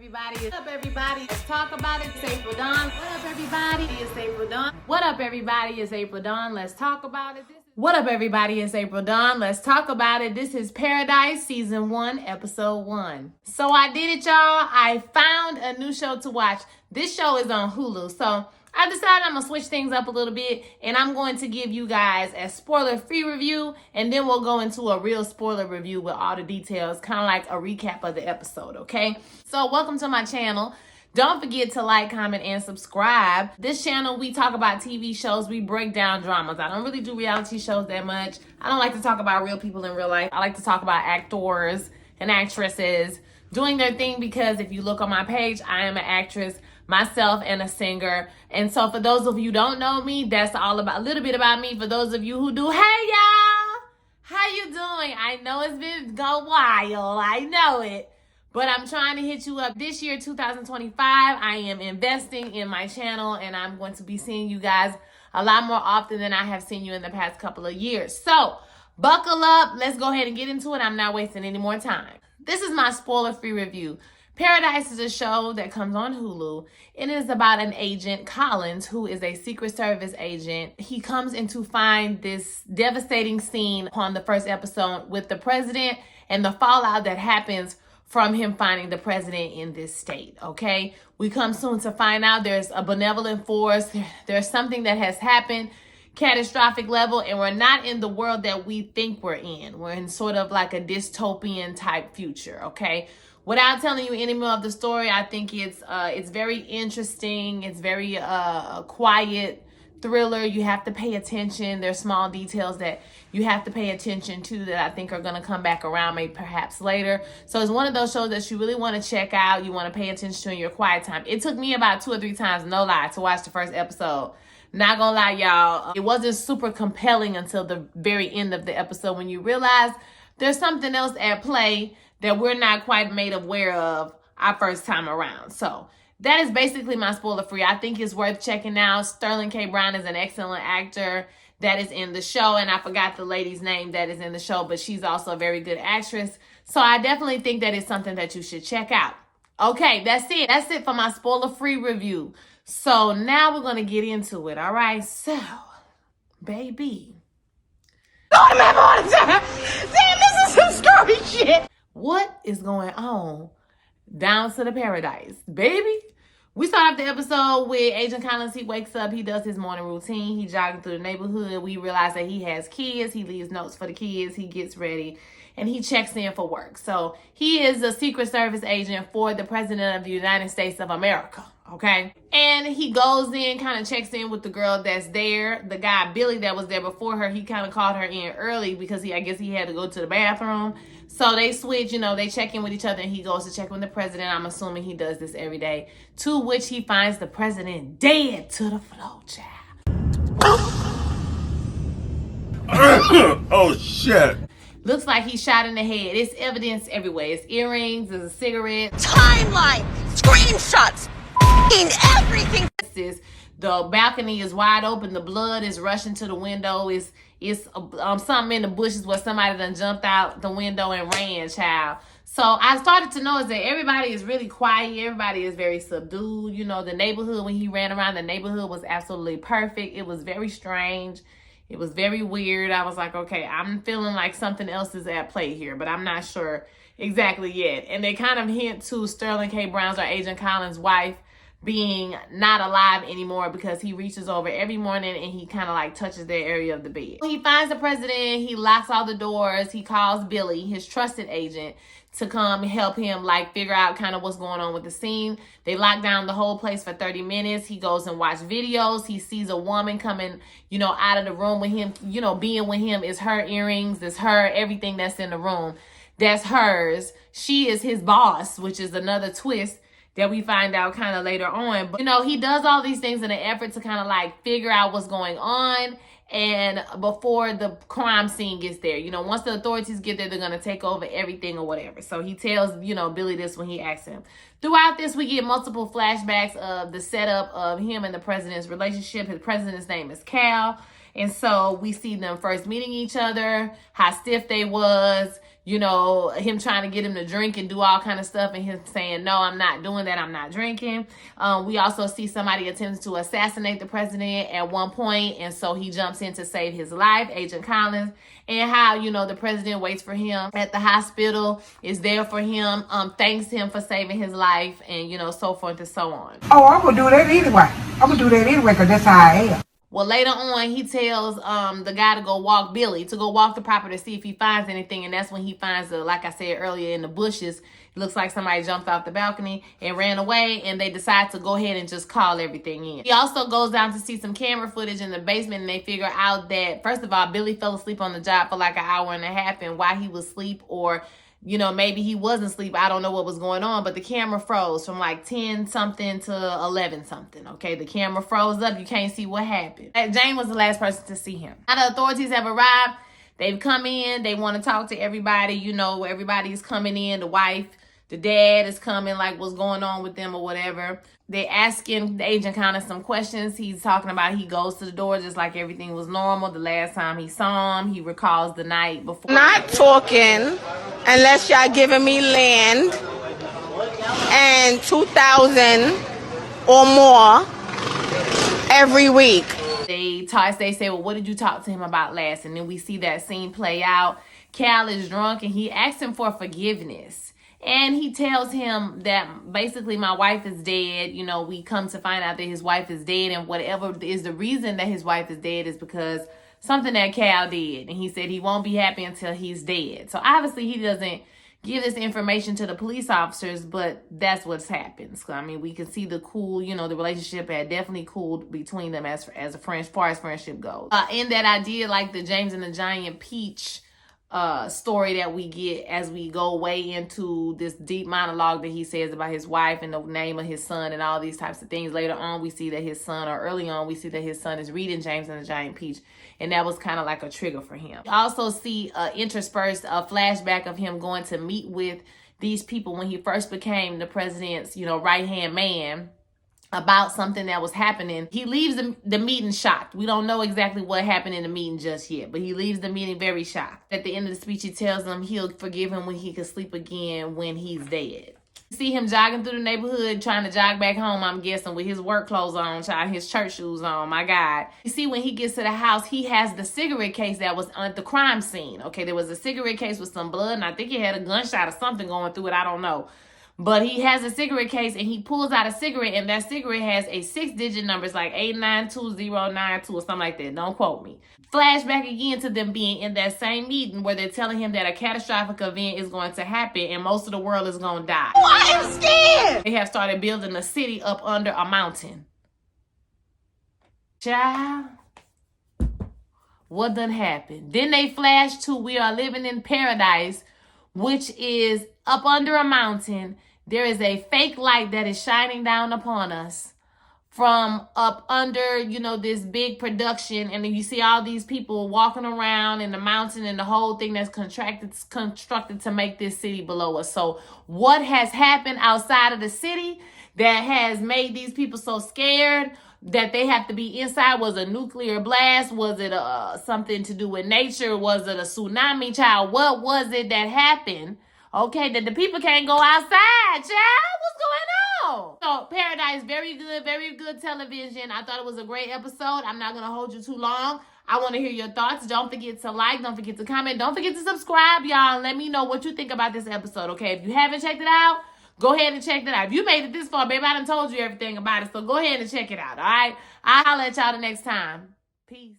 everybody? What up, everybody? Let's talk about it. It's April Dawn. What up, everybody? It's April Dawn. What up, everybody? It's April Dawn. Let's talk about it. What up, everybody? It's April Dawn. Let's talk about it. This is Paradise Season 1, Episode 1. So I did it, y'all. I found a new show to watch. This show is on Hulu. So I decided I'm going to switch things up a little bit, and I'm going to give you guys a spoiler-free review, and then we'll go into a real spoiler review with all the details, kind of like a recap of the episode, okay? So welcome to my channel. Don't forget to like, comment, and subscribe. This channel, we talk about TV shows. We break down dramas. I don't really do reality shows that much. I don't like to talk about real people in real life. I like to talk about actors and actresses doing their thing, because if you look on my page, I am an actress myself and a singer. And so for those of you who don't know me, that's all about a little bit about me. For those of you who do, hey y'all, how you doing? I know it's been a while, I know it, but I'm trying to hit you up. This year, 2025, I am investing in my channel, and I'm going to be seeing you guys a lot more often than I have seen you in the past couple of years. So buckle up, let's go ahead and get into it. I'm not wasting any more time. This is my spoiler-free review. Paradise is a show that comes on Hulu. It is about an agent, Collins, who is a Secret Service agent. He comes in to find this devastating scene upon the first episode with the president and the fallout that happens from him finding the president in this state, okay? We come soon to find out there's a benevolent force. There's something that has happened, catastrophic level, and we're not in the world that we think we're in. We're in sort of like a dystopian type future, okay? Without telling you any more of the story, I think it's very interesting. It's very quiet thriller. You have to pay attention. There's small details that you have to pay attention to that I think are going to come back around maybe perhaps later. So it's one of those shows that you really want to check out. You want to pay attention to in your quiet time. It took me about 2 or 3 times, no lie, to watch the first episode. Not gonna lie, y'all. It wasn't super compelling until the very end of the episode, when you realize there's something else at play that we're not quite made aware of our first time around. So that is basically my spoiler free. I think it's worth checking out. Sterling K. Brown is an excellent actor that is in the show, and I forgot the lady's name that is in the show, but she's also a very good actress. So I definitely think that it's something that you should check out. Okay, that's it. That's it for my spoiler free review. So now we're gonna get into it. All right, so baby. Damn, this is some scary shit. What is going on down to the paradise, baby? We start off the episode with Agent Collins. He wakes up. He does his morning routine. He jogging through the neighborhood. We realize that he has kids. He leaves notes for the kids. He gets ready, and he checks in for work. So he is a Secret Service agent for the President of the United States of America, okay? And he goes in, kind of checks in with the girl that's there. The guy, Billy, that was there before her, he kind of called her in early because I guess he had to go to the bathroom. So they switch, they check in with each other, and he goes to check with the president. I'm assuming he does this every day, to which he finds the president dead to the floor, child. Oh, shit. Looks like he's shot in the head. It's evidence everywhere. It's earrings, there's a cigarette. Timeline, screenshots, everything. The balcony is wide open. The blood is rushing to the window. It's something in the bushes where somebody done jumped out the window and ran, child. So I started to notice that everybody is really quiet. Everybody is very subdued. The neighborhood, when he ran around, the neighborhood was absolutely perfect. It was very strange. It was very weird. I was like, okay, I'm feeling like something else is at play here, but I'm not sure exactly yet. And they kind of hint to Sterling K. Brown's, or Agent Collins' wife, being not alive anymore, because he reaches over every morning and he kind of like touches their area of the bed. He finds the president. He locks all the doors. He calls Billy, his trusted agent, to come help him like figure out kind of what's going on with the scene. They lock down the whole place for 30 minutes. He goes and watches videos. He sees a woman coming, out of the room with him. Being with him is her earrings, is her, everything that's in the room, that's hers. She is his boss, which is another twist that we find out kind of later on. But, he does all these things in an effort to kind of like figure out what's going on. And before the crime scene gets there, once the authorities get there, they're going to take over everything or whatever. So he tells, Billy this when he asks him. Throughout this, we get multiple flashbacks of the setup of him and the president's relationship. His president's name is Cal. And so we see them first meeting each other, how stiff they was, you know, him trying to get him to drink and do all kind of stuff, and him saying, no, I'm not doing that, I'm not drinking. We also see somebody attempting to assassinate the president at one point, and so he jumps in to save his life, Agent Collins, and how, you know, the president waits for him at the hospital, is there for him, thanks him for saving his life, and, you know, so forth and so on. Oh, I'm going to do that anyway. I'm going to do that anyway because that's how I am. Well, later on, he tells the guy to go walk Billy, to go walk the property to see if he finds anything. And that's when he finds, like I said earlier, in the bushes. It looks like somebody jumped off the balcony and ran away. And they decide to go ahead and just call everything in. He also goes down to see some camera footage in the basement. And they figure out that, first of all, Billy fell asleep on the job for like an hour and a half. And why he was asleep, or you know, maybe he wasn't asleep. I don't know what was going on, but the camera froze from like 10 something to 11 something. Okay, the camera froze up. You can't see what happened. Jane was the last person to see him. Now the authorities have arrived. They've come in. They want to talk to everybody. You know, everybody's coming in. The wife, the dad is coming, like what's going on with them or whatever. They're asking the agent kind of some questions. He's talking about he goes to the door just like everything was normal. The last time he saw him, he recalls the night before. Not talking unless y'all giving me land and 2,000 or more every week. They say, well, what did you talk to him about last? And then we see that scene play out. Cal is drunk and he asks him for forgiveness. And he tells him that basically my wife is dead. You know, we come to find out that his wife is dead. And whatever is the reason that his wife is dead is because something that Cal did. And he said he won't be happy until he's dead. So obviously he doesn't give this information to the police officers, but that's what's happened. So, I mean, we can see the the relationship had definitely cooled between them as far as friendship goes. In that I did like the James and the Giant Peach story that we get as we go way into this deep monologue that he says about his wife and the name of his son and all these types of things. Later on, we see that his son, or early on, we see that his son is reading James and the Giant Peach, and that was kind of like a trigger for him. We also see interspersed a flashback of him going to meet with these people when he first became the president's, right-hand man, about something that was happening. He leaves the meeting shocked. We don't know exactly what happened in the meeting just yet, but he leaves the meeting very shocked. At the end of the speech, he tells them he'll forgive him when he can sleep again when he's dead. You see him jogging through the neighborhood, trying to jog back home, I'm guessing, with his work clothes on, his church shoes on, my God. You see, when he gets to the house, he has the cigarette case that was at the crime scene. Okay, there was a cigarette case with some blood, and I think he had a gunshot or something going through it, I don't know. But he has a cigarette case and he pulls out a cigarette, and that cigarette has a 6-digit number. It's like 892092 or something like that. Don't quote me. Flashback again to them being in that same meeting where they're telling him that a catastrophic event is going to happen and most of the world is going to die. I am scared. They have started building a city up under a mountain. Child, what done happened? Then they flash to we are living in paradise, which is up under a mountain. There is a fake light that is shining down upon us from up under, this big production. And then you see all these people walking around in the mountain and the whole thing that's constructed to make this city below us. So what has happened outside of the city that has made these people so scared that they have to be inside? Was a nuclear blast? Was it something to do with nature? Was it a tsunami, child? What was it that happened? Okay, that the people can't go outside, child. What's going on? So Paradise, very good television. I thought it was a great episode. I'm not going to hold you too long. I want to hear your thoughts. Don't forget to like. Don't forget to comment. Don't forget to subscribe, y'all. And let me know what you think about this episode, okay? If you haven't checked it out, go ahead and check that out. If you made it this far, baby, I done told you everything about it. So go ahead and check it out, all right? I'll holler at y'all the next time. Peace.